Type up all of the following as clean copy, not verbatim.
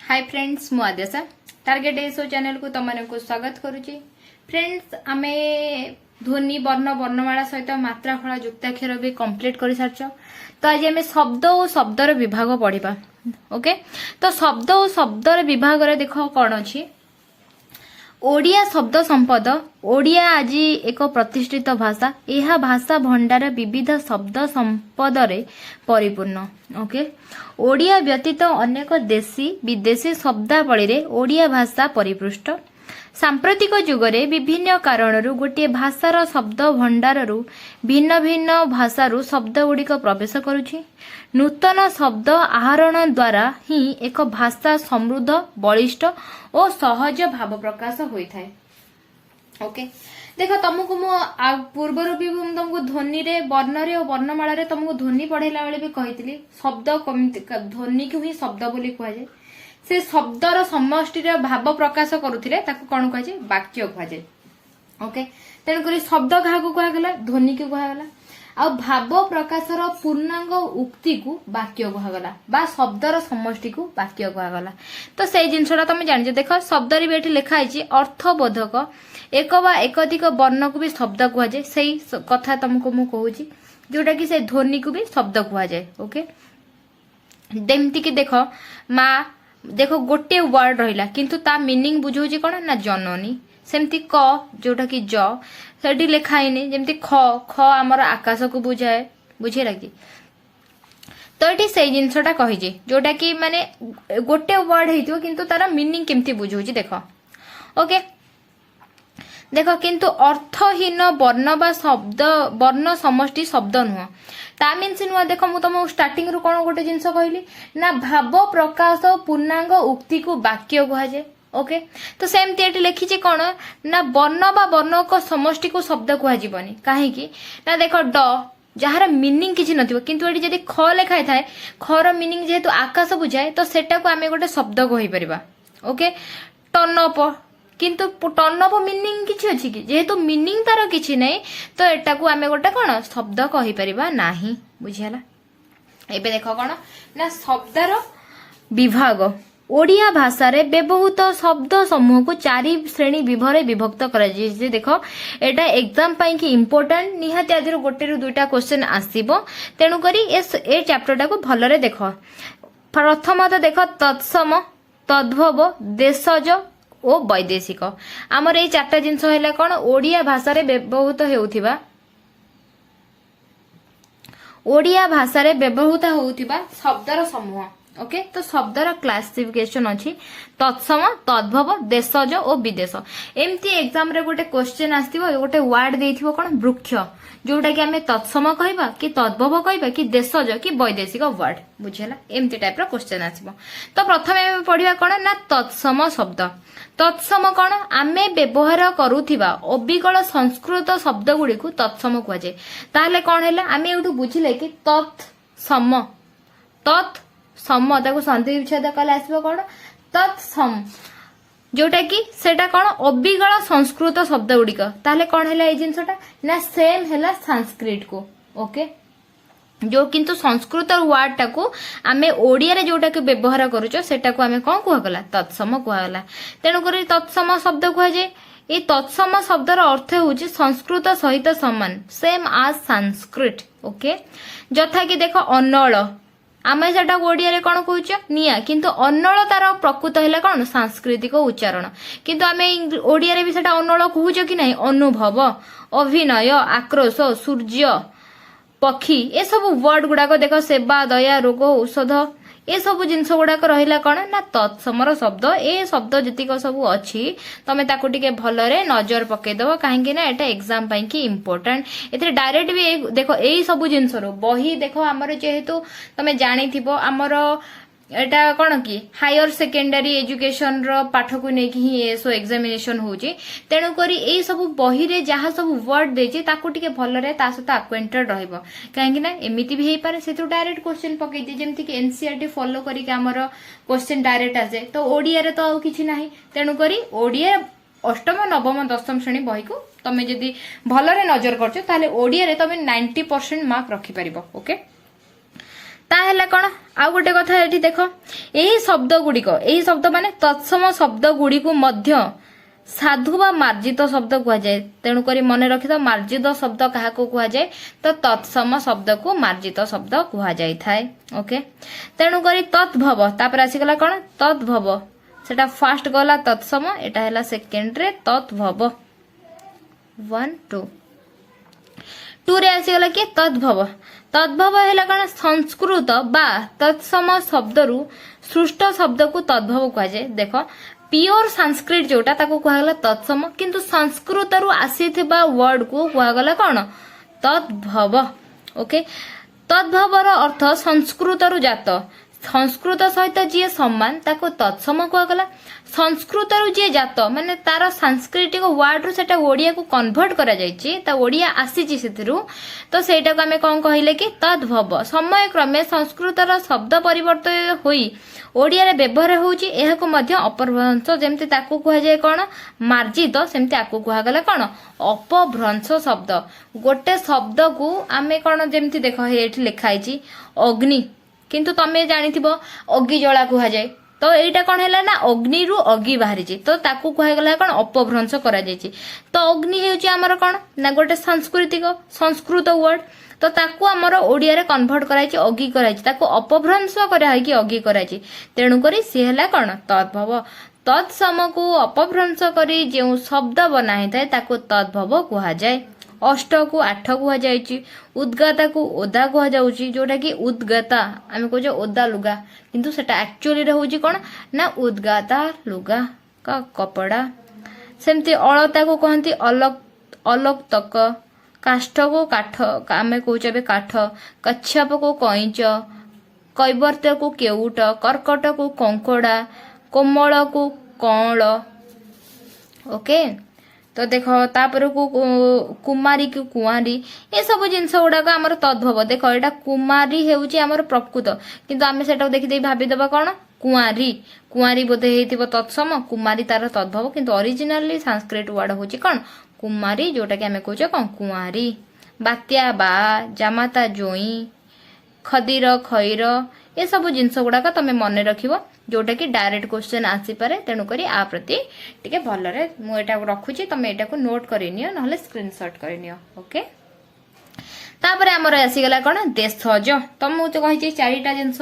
Hi friends मु आद्यशा target SO channel को तुम को स्वागत करुच्ची। फ्रेंड्स आमे ध्वनि वर्ण वर्णमाला सहित मात्रा फला युक्ताक्षर भी कंप्लीट कर सारछ। तो आज आम शब्द और शब्दर विभाग पढ़ा। ओके, तो शब्द और शब्दर विभाग रे देखो कौन अच्छी ओडिया शब्द संपद। ओडिया आज एक प्रतिष्ठित भाषा। यह भाषा भंडार विविध शब्द संपद रे परिपूर्ण। ओके, ओडिया व्यतीत अनेक देशी विदेशी शब्दावली रे ओडिया भाषा परिपृष्ट। सांप्रतिक जुगरे विभिन्न कारणरू गोटे भाषार शब्द भंडाररू भिन्न भिन्न भाषारू शब्द गुड़िक प्रवेश करुछि। नूतन शब्द आहरण द्वारा ही एक भाषा समृद्ध बलिष्ठ और सहज भाव प्रकाश होता है। ओके, देखो तुमको मु पूर्वर भी तुमको ध्वनि रे वर्ण रे और वर्णमाला रे तुमको ध्वनि पढ़ेला बेले भी कही शब्द ध्वनि को ही शब्द बोली कह जाए। से शब्दर समष्टि भाव प्रकाश करुथिले ताको कौन कह जाए वाक्य कह जाए। ओके, तेणुक शब्द क्या कहगला ध्वनि को कहगला आ भाव प्रकाशर पूर्णांग उक्ति को वाक्य कहगला बा शब्दर समष्टि को वाक्य कहगला। तो से जिनसटा तुम जान देख शब्द भी ये लिखाई अर्थबोधक एक बा एकाधिक वर्ण को भी शब्द कह जाए। से कथा तुमको मु कहूची जोटा कि से ध्वनि को भी शब्द कह जाए। ओके, जेमती कि देख माँ देखो गोटे वर्ड रहिला किंतु ता मीनिंग बुझौची कौन ना जननी। सेमती क जोटा कि ज सेठी लिखाइनी जेमती ख ख आमर आकाश को बुझाए। बुझेला कि तो ये से जिनसटा कही जोटा कि माने गोटे वर्ड हेतियो किंतु तार मीनिंग केमती बुझौची देख। ओके, देखो किंतु अर्थहीन वर्ण बा शब्द वर्ण समष्टि शब्द नुह ता मीन्स नुह। देख मु तुम स्टार्टिंग रु कौन गोटे जिनस कहली ना भाव प्रकाश पूर्णांग उक्ति को वाक्य कह जाए। ओके, तो सेमती ये लिखी कौन ना वर्ण बा वर्ण को समष्टि को शब्द कहजनी कहीं ना देख ड जार मीनिंग किसी नथिबो किंतु एटी जदी ख लिखाई थाए खर मीनिंग जेहेतु आकाश बुझाए तो सेटा को आमे गोटे शब्द कहि परिबा। ओके, टर्नअप किंतु टर्नअप मीनिंग किछि अछि कि जेहेतु मीनिंग तार किछि नै तो एटा को आमे गोटे कोन शब्द कहि परिबा नाही। बुझियाला एबे देखो कोन ना शब्दर विभाग ओडिया भाषा रे व्यवहृत शब्द समूह को चारि श्रेणी विभरे विभक्त करा जे। देखो एटा एग्जाम पई कि इंपोर्टेंट निहाती आदिर गोटे रु दुईटा क्वेश्चन आसीबो तेनु करी ए चैप्टर टा को भलरे देखो। प्रथमतः देखो तत्सम तद्भव देशज ओ वैदेशिक आमर ये चार्टा जिनस है कौन ओडिया भाषा रे व्यवहृत हेउथिबा ओडिया भाषा रे व्यवहृत होउथिबा शब्दर समूह। ओके, तो शब्दर क्लासिफिकेशन अछि तत्सम तद्भव देशज और विदेश। एमती एग्जाम रे गोटे क्वेश्चन आस्तिबो गोटे वर्ड देइथिबो कोन वृक्ष जोटा कि आमे तत्सम कहबा कि तद्भव कहबा कि देशज कि वैदेशिक वर्ड। बुझिला एमती टाइप रो क्वेश्चन आसीबो। तो प्रथमे पढिबा कोन ना तत्सम शब्द। तत्सम कौन आमे व्यवहार करुथिबा अविकल संस्कृत शब्द गुडी को तत्सम कह जाए। ताहले कौन हैला आमे एठु बुझिले कि तत्सम तत्सम ताको संधि विच्छेद कले आसीबो कोन तत्सम जोटा कि सेटा कौन अविकल संस्कृत शब्द गुडीक। ताहले कौन हैला ए जिंसटा ना सेम हैला संस्कृत को। ओके, जो किंतु संस्कृत वर्ड टाको आमे ओडिया रे जोटा के व्यवहार करूचो सेटा को आमे कोन कहगला तत्सम कहगला। तेनु करी तत्सम शब्द कह जाए। ए तत्सम शब्दर अर्थ होची संस्कृत सहित समान सेम आज संस्कृत। ओके, जथा कि देखो अनल आमे सेटा ओडिया रे कोन कहूच निया किंतु अनल तार प्रकृत हैला कोन सांस्कृतिक उच्चारण किंतु आमे ओडिया रे भी सेटा अनल कहूच कि नहीं अनुभव अभिनय आक्रोश सूर्य पक्षी ए सब वर्ड गुड़ाक देख सेवा दया रोग औषध ए सब जिनस गुड़ाक रहिला कौन ना तत्समर शब्द। ए शब्द जतिक सब अच्छी तमे ताको टिके भलरे नजर पकेदब कहीं ना एटा एग्जाम पई कि इंपोर्टेंट। एथे डायरेक्ट भी देखो एई सब जिनस रो बही देखो हमर जेहेतु तमे जानि थिबो हमर एटा कौन कि हायर सेकेंडरी एजुकेशन रो पाठ को नेकी ही एसो एग्जामिनेशन होची। तेणु करी एई सब बही रे जहा सब वर्ड देची ताको टिके भलरे ता सहित अक्वेंटेड रहइबो काहेकि ना एमिति भी हेई पारे सेतु डायरेक्ट क्वेश्चन पकई दे जेमति कि एनसीईआरटी फॉलो करी के हमर क्वेश्चन डायरेक्ट आसे तो ओडिया रे तो किछि नाही। तेणु करी ओडिया अष्टम नवम दशम श्रेणी बही को तमे जदी भलरे नजर करछो ताले ओडिया रे तमे 90% मार्क रखि परिबो। ओके, ताहेला कौन आउ गोटे कथा एठी देखो यही शब्द गुड़िक यही शब्द माने तत्सम शब्द गुड़िक मध्य साधु बा मार्जित शब्द कह जाए तेणुक मन रखि मार्जित शब्द क्या कहुए तो तत्सम शब्द को मार्जित शब्द कह जाए ओके तेणुक तत्भव तापर आसीगला कौन तत्भव सेटा फास्ट गला तत्सम एटा हैला सेकेंड रे तत्भव 1 2 2 रे आसीगला कि तद्भव तद्भव है कौन संस्कृत बा तत्सम शब्द रु सृष्ट शब्द को तद्भव कह जाए देख प्योर संस्कृत जोटा ताको कहगला तत्सम किंतु संस्कृत रु आसीथिबा वर्ड को कहगला कौन तद्भव ओके तद्भव रो अर्थ संस्कृत रु जात संस्कृत सहित जी सम्मान ताको तत्सम कहगला संस्कृत रु जी जात माने तार सांस्कृतिक वर्ड रु सेटा ओडिया को कन्वर्ट करा जायछि ता ओडिया आसीछि सेथिरु तो सेटा को हमें कोन कहिले कि तद्भव समय क्रमे संस्कृत रो शब्द परिवर्तन होई ओडिया रे व्यवहार होउछि एहा को मध्य अपभ्रंश जेमति ताको कह जाय कोन मार्जित सेमति आको कहा गला कोन अपभ्रंश शब्द गोटे शब्द को आमे कोन जेमति देखो एठी लिखाइछि अग्नि किंतु तमे जानिथिबो अग्नि जळा कहा जाय तो एटा कोन हैला ना अग्नि रु अग्नि बाहरिछि तो ताको कहा गला कोन अपभ्रंश करा जायछि तो अग्नि हेउछि हमर कोन ना गोटे सांस्कृतिक संस्कृत वर्ड तो ताकू आमर ओडिया रे कन्वर्ट कराइछि अग्नि कराइछि ताको अपभ्रंश कराइ कि अग्नि कराइछि तेणु करी से हला कोन तद्भव तत्सम को अपभ्रंश करी जे शब्द बनाई थाए ताको तद्भव कहा जाय अष्ट को 8 कहा जायछि उद्गाता को ओदा कहा जाउछि जोटा कि उद्गाता आमे कहजो ओदा लुगा किंतु सेटा एक्चुअली रे होउछि कोन ना उद्गाता लुगा का कपड़ा सेमति अलता को कहंती अलग अलग तक काष्ठ को काठ आमे कहूचे काठ कच्छप को कईच कैवर्त को केउट कर्कट को कंकोड़ा कोमल को कौल ओके तो देखो तापर को कुमारी को कुआरी ये सब जिनस गुड़ाक आमर तद्भव देखो एटा कुमारी हेउची आमर प्रकृत किंतु आमे सेटा देखि देई भाबी देबा कोन कुआरी कुआरी बोधे हेतिबो तत्सम कुमारी तार तद्भव किंतु ओरिजिनली संस्कृत वर्ड होची कोन कुमारी जोटा कि आमे कहूचे कोन कुआरी बात्या बा जामाता जोई खदीर खैर ये सब जिनस गुड़ाक तमे मन रखिबो जोटा कि डायरेक्ट क्वेश्चन आसी पारे तेणु करी आ प्रति टिके भलरे मु एटा रखुची तमे एटा को नोट करि नियो नहले स्क्रीनशॉट करि नियो ओके तापर हमर आसी गला कोन देशज तो मु तो कहि छी चारिटा जिनस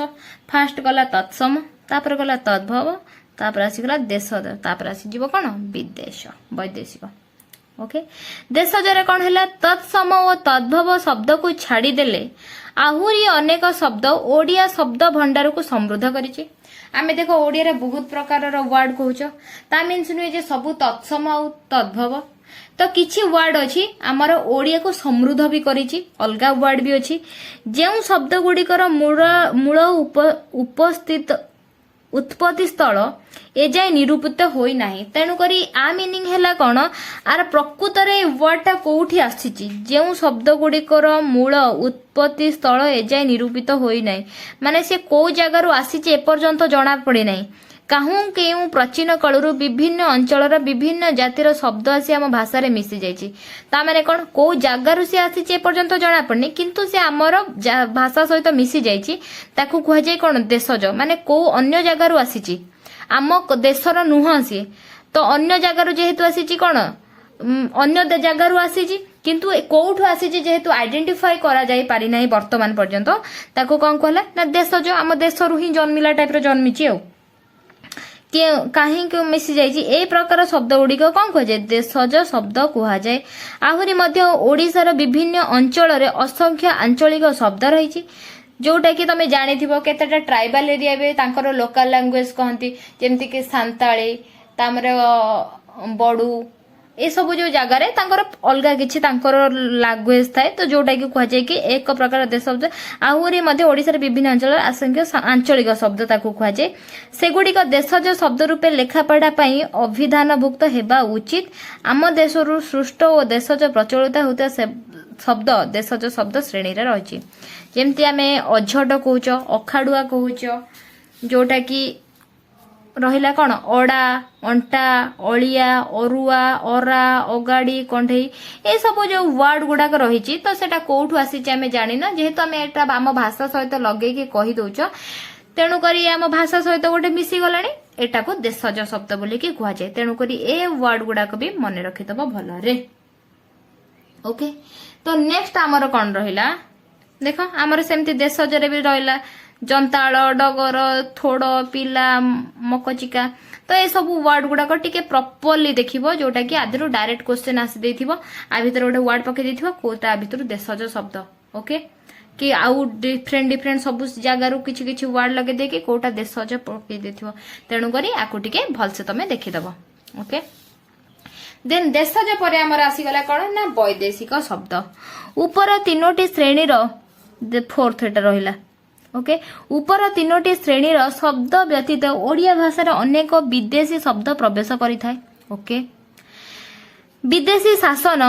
फास्ट गला तत्सम तापर गला तद्भव तापर आसी गला देशज तापर आसी जीवो कोन विदेश वैदेशिक ओके देशजरे कोन हैला तत्सम और तद्भव शब्द को छाड़ी देले आहुरी अनेक शब्द ओडिया शब्द भंडार को समृद्ध करिछि आमे देखो ओडिया रे बहुत प्रकार रो वर्ड कहउछ ता मीन्स नुए जे सब तत्सम और तद्भव तो किछि वर्ड अछि हमर ओडिया को समृद्ध भी करिछि अलगा वर्ड भी अछि जेउ शब्द गुडी कर मूल उपस्थित उत्पत्ति स्थल एजाए निरूपित होई नाही तेणु करी आ मीनिंग हैला कोन आर प्रकृत रे वर्ड ता कोठी आसीछि जेउ शब्द गुडी कर मूल उत्पत्ति स्थल एजाए निरूपित होई नाही माने से को जगह रु आसीछि ए पर्यंत जणा पड़े नाही काहू केउ प्राचीन कालरु विभिन्न अंचलर विभिन्न जातिर शब्द आसी आम भाषा रे मिसी जाइछि ता माने कोन को जगह रु से आसीछि ए पर्यंत जणा पड़नी किंतु से हमर भाषा सहित मिसी जाइछि ताकू कहै जाय कोन देशज माने को अन्य जगह रु आसीछि आम देशर नुह सी तो अन्य जगह रु जेहेतु आसीछि कोन अन्य जगह रु आसीछि किंतु कोठु आसीछि जेहेतु आइडेंटिफाई करा जाय पारि नाही वर्तमान पर्यंत ताकू कोन कहला ना देशज आम देश रु ही जन्मिला टाइप रो जन्मिछि औ कहीं मिसी जाइए ए प्रकार शब्द गुड़िक कौन कहुए देशज शब्द कहुए आहरी मध्य ओडिशार विभिन्न अंचल रे असंख्य आंचलिक शब्द रही जोटा कि तमे जानी थिबो केतेटा ट्राइबल एरिया बे तांकर लोकल लैंग्वेज कहंती जेमति कि सांताली तामरे बडू ए सब जो जगह रे तांकर अलगा किछि तांकर लैंग्वेज थाए तो जोटा कि कह जाय कि एक प्रकार देश शब्द आहुरी मध्य ओडिसा रे विभिन्न अंचल असंख्य आंचलिक शब्द ताकू कह जाय सेगुडी का देशज शब्द रूपे लेखापढ़ा पई अभिधानभुक्त हेबा उचित आम देशरु सृष्ट और देशज प्रचलित होता शब्द देशज शब्द श्रेणी रे रहिछि जेमति आमे अझट कहूच अखाडुआ कहूच जोटा कि रहिला कौन अड़ा अंटा अलिया अरुआ अरा अगाड़ी कंढई ए सब जो वर्ड गुड़ाक रही तो सेटा कोठु आसी आम जाना जेहेतु आम एटा आम भाषा सहित लगे कही दौच तेणुक आम भाषा सहित गोटे मिसी गला एटा को देशज शब्द बोलिकी कहुए तेणुक ए वर्ड गुड़ाक भी मन रखिदब भलरे ओके। तो नेक्स्ट आमर कौन रहिला देख आमर सेमती देशज भी रहिला जंताड़ डगर थोड़ पिला मकचिका तो ये सब वर्ड गुड़ाक टिके प्रॉपर्ली देखिबो जोटा कि आदिरो डायरेक्ट क्वेश्चन आसी देथिबो आ भीतर गोटे वर्ड पके देथिबो कोता भीतर देशज शब्द ओके कि आउ डिफरेंट डिफरेंट सब जगार किछि किछि वर्ड लगे देके कोटा देशज पके देथिबो तेणु करी आकु टिके भलसे तमे देखिदबो ओके। देन देशज परे हमर आसी गला कोन ना वैदेशिक शब्द ऊपर तीनोटी श्रेणी रो फोर्थ एटा रहिला ओके ऊपर तीनोटी श्रेणी रो शब्द व्यतीत ओडिया भाषा रे अनेक विदेशी शब्द प्रवेश करि थाए ओके। विदेशी शासन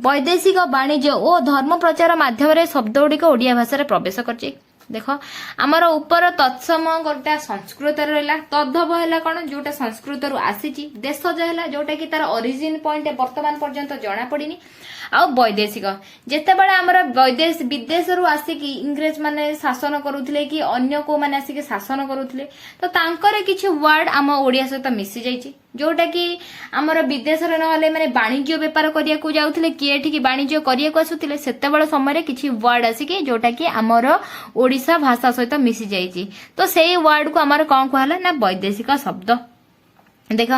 वैदेशिक वाणिज्य और धर्म प्रचार माध्यम शब्द गुड़िक ओडिया भाषा रे प्रवेश करछि देख आमर ऊपर तत्सम गोटा संस्कृत रहा तद्भव है कौन जोटा संस्कृत रु आसी देशज है जोटा कि तार ओरिजिन पॉइंट वर्तमान पर्यंत जना पड़नी आ वैदेशिक जिते बड़े आमर विदेश रु आसिकी इंग्रेज माने शासन करुले कि अन्य को माने आसिकी शासन करुले तो तांकर किछि वर्ड आम ओडिया सहित मिसी जाइछि जोटा कि आमर विदेश नहले माने वाणिज्य व्यापार करिया को जाउथिले किए ठीक वाणिज्य करिया को आसुथिले सेतेबेले समय रे किछि वर्ड आसिकी जोटा कि आमर ओडिसा भाषा सहित मिसी जाइछि तो सेही वर्ड को आमर कोन कहला ना वैदेशिक शब्द देख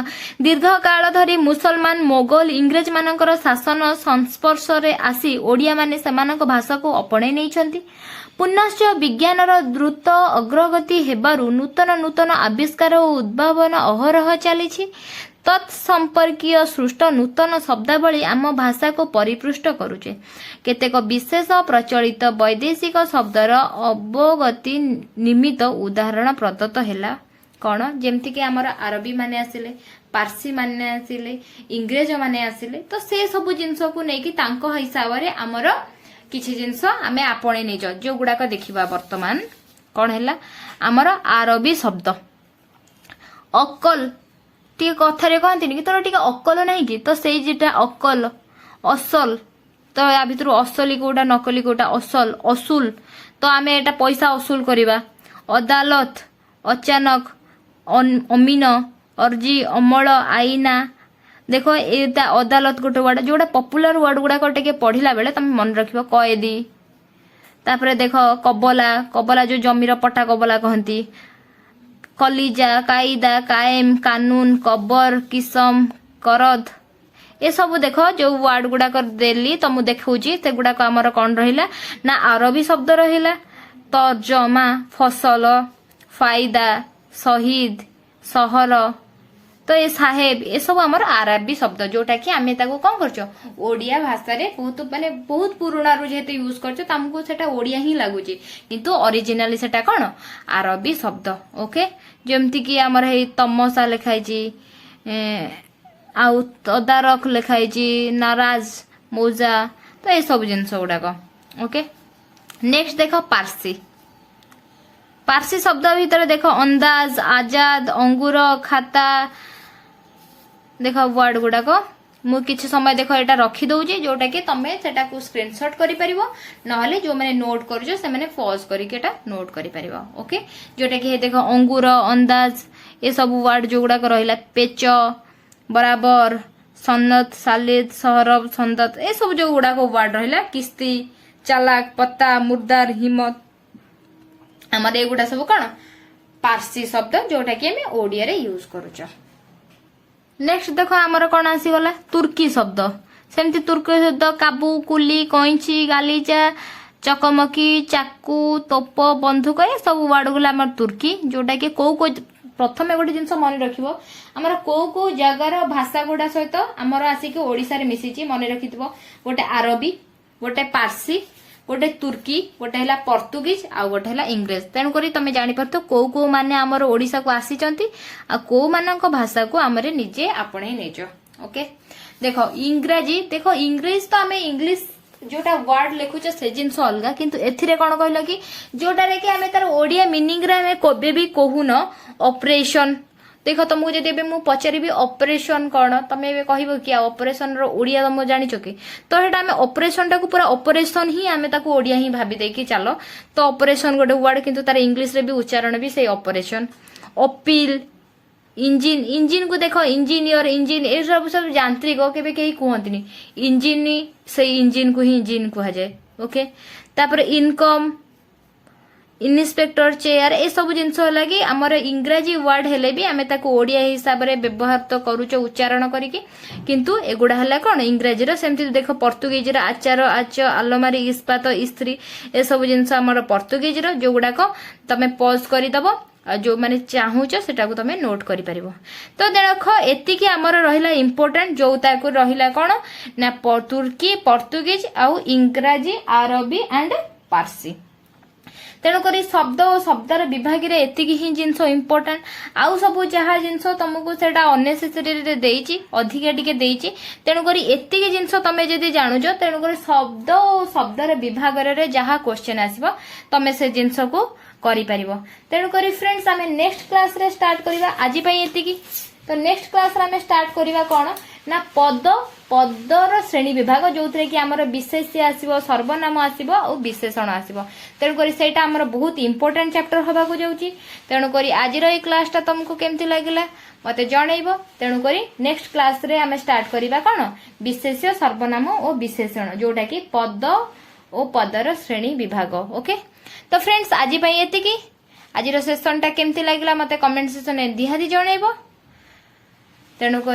दीर्घ काल धरी मुसलमान मोगल इंग्रेज मानकर शासन संस्पर्श रे आसी ओडिया माने सेमानक भाषा को अपने नैछंती पुनश्च विज्ञानर द्रुत अग्रगति हेबारु नूतन नूतन आविष्कार और उद्भावन अहरह चलीछि तत्संपर्कीय सृष्ट नूतन शब्दावली आम भाषा को परिपृष्ट करुचे केतेक विशेष प्रचलित वैदेशिक शब्दर अवगति निमित्त उदाहरण प्रदत्त हैला कौन जेमती कि आमर आरबी माने आसिले पारसी माने आसिले इंग्रेज माने आसिले तो से सब जिनस को नेकी तांको हिसाब रे आमर किछि जिनस आमे आपणे नेज जो गुडाक देखिबा वर्तमान कौन हैला आमर आरबी शब्द अक्कल टी कथारे कहती कि तोर टी अक्कल नहीं कि तो से जेटा अक्कल असल तो या भितर असली कोटा नकली कोटा असल असूल तो आमे एटा पैसा असूल करिबा अदालत अचानक अमीन अर्जी अमल आईना देखो एटा अदालत गोटे वर्ड जोटा पॉपुलर वर्ड गुड़ाक टे पढ़ला बेले तुम मन रखिबो कैदी तापरे देखो कबला कबला जो जमीर पट्टा कबला कहती कलिजा कायदा कायम कानून कबर किसम करद ए सब देख जो वर्ड गुड़ाक देली तो मुझे देखौची से गुड़ाक आमर कौन रहिला ना अरबी शब्द रहिला तर्जमा फसल फायदा शहीद सहर तो ये साहेब ये सब आमर आरबी शब्द जोटा कि आमे ताको कौन करछो ओडिया भाषा रे बहुत माने बहुत पुराना रु जेते यूज करछो तमको सेटा ओडिया ही लागुची किंतु ओरिजिनली सेटा कोन आरबी शब्द ओके जेमति कि आमर हे तमसा लिखाई छी आउ तदारक लिखाई छी नाराज मौजा तो ये सब जिंस गुडाक ओके। नेक्स्ट देखो पारसी पारसी शब्द भीतर देखो अंदाज आजाद अंगूर खाता देख वर्ड गुड़ाक मु किछि समय देख एटा रखी दउची जोटा कि तमे सेटा को स्क्रीनशॉट करि परिबो नहले जो माने नोट करजो से माने पॉज करि के एटा नोट करि परिबो ओके जोटा कि देखो अंगूर अंदाज ए सब वर्ड जो गुड़ाक रहिला पेच बराबर सन्नत सालिद सहरब संदत ए सब जो गुड़ाक वर्ड रहिला किस्ती चालाक पत्ता मुर्दार हिम्मत हमारे एगुड़ा सब कौन पारसी शब्द जोटा कि हमें ओडिया रे यूज करूछ। नेक्स्ट देखो आमर कौन आसीगला तुर्की शब्द सेमती तुर्की शब्द काबू कुली कईची गालीचा चकमकी चाकू तोप बंधुक ये सब वर्ड गुला आमर तुर्की जोटा कि को प्रथम गोटे जिनस मन रखिबो आमर को जगार भाषा गुड़ा सहित आमर आसिक ओडिसा रे मिसिची मन रखिथिबो गोटे आरबी गोटे पारसी गोटे तुर्की गोटे है पर्तुगीज आ गोटे है इंग्रेज तेणुक तुम जापर कौ माने आमर ओडिशा को आसीचंती आ कौ मानक भाषा को आमरे निजे आपणे नेज ओके। देखो इंग्राजी देखो इंग्लिश तो आमे इंग्लिश जोटा वर्ड लिखुचे से जिनस अलग किंतु एथिरे कौन कहल कि जोटा रे कि आमे तार ओडिया मीनिंग रे आमे कोबे भी कहून ऑपरेशन देख तुमको जब एबे मु पचारि ऑपरेशन कौन तमे एबे कहबो कि ऑपरेशन रो ओडिया तुम जानिचो कि तो हेटा हमें ऑपरेशन टाको पूरा ऑपरेशन ही हमें ताको ओडिया ही भाबी दे कि चलो तो ऑपरेशन गोटे वर्ड किंतु तार इंग्लिश रे भी उच्चारण भी से ऑपरेशन अपील इंजिन इंजिन को देख इंजीनियर इंजिन ए सब सब यांत्रिक केबे कहीं कहतनी इंजिन से इंजिन को ही इंजिन कह जाए ओके तापर इनकम इन्स्पेक्टर चेयर ए सब जिनस लगी आमर इंग्राजी वर्ड हेले भी आमे ताको ओडिया हिसाब रे व्यवहार तो करूचो उच्चारण करिके किंतु एगुडा हला कोन इंग्राजी रो सेमति देख पोर्तुगीज रो आचार आच आलमारी इस्पात इस्त्री ए सब जिनस आमर पोर्तुगीज रो जो गुडा को तमे पॉज करि दबो जो माने चाहूच सेटा को तमे नोट करि परिबो तो देख एति कि हमर रहिला इंपोर्टेंट जो ताको रहिला कोन ना तुर्की पोर्तुगीज आउ इंग्राजी अरबी एंड पारसी तेणुक शब्द और शब्दर विभाग रे एतिकी ही जिनस इंपोर्टेंट आउ सब जहाँ जिनस तुमको सेटा अनेसेसरी देइची अधिका टिके देइची तेणुक एतिकी जिनस तमे जदि जानुछ तेणुक शब्द और शब्दर विभाग रे जहाँ क्वेश्चन आसीबो तमे से जिनस को करि परिबो तेणुक फ्रेंड्स आमे नेक्स्ट क्लास रे स्टार्ट करिवा आज पई एतिकी तो नेक्स्ट क्लास रे आमे स्टार्ट करिवा कोन ना पद पदर श्रेणी विभाग जो थे कि आमर विशेष्य आसीबो सर्वनाम आसीबो और विशेषण आसीबो तेणुक सेटा आमर बहुत इंपोर्टेंट चैप्टर हवा को जाउची तेणुक आज रो क्लासटा तुमको केमती लागिला मते जणैबो तेणुक नेक्स्ट क्लास रे आमे स्टार्ट करिवा कोन विशेष्य सर्वनाम और विशेषण जोटा कि पद और पदर श्रेणी विभाग ओके तो फ्रेंड्स आज पई एतिकी आज रो सेशनटा केमती लागिला मते कमेंट सेक्शन रे दिहादी जणैबो तेणुक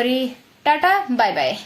टाटा बाय बाय।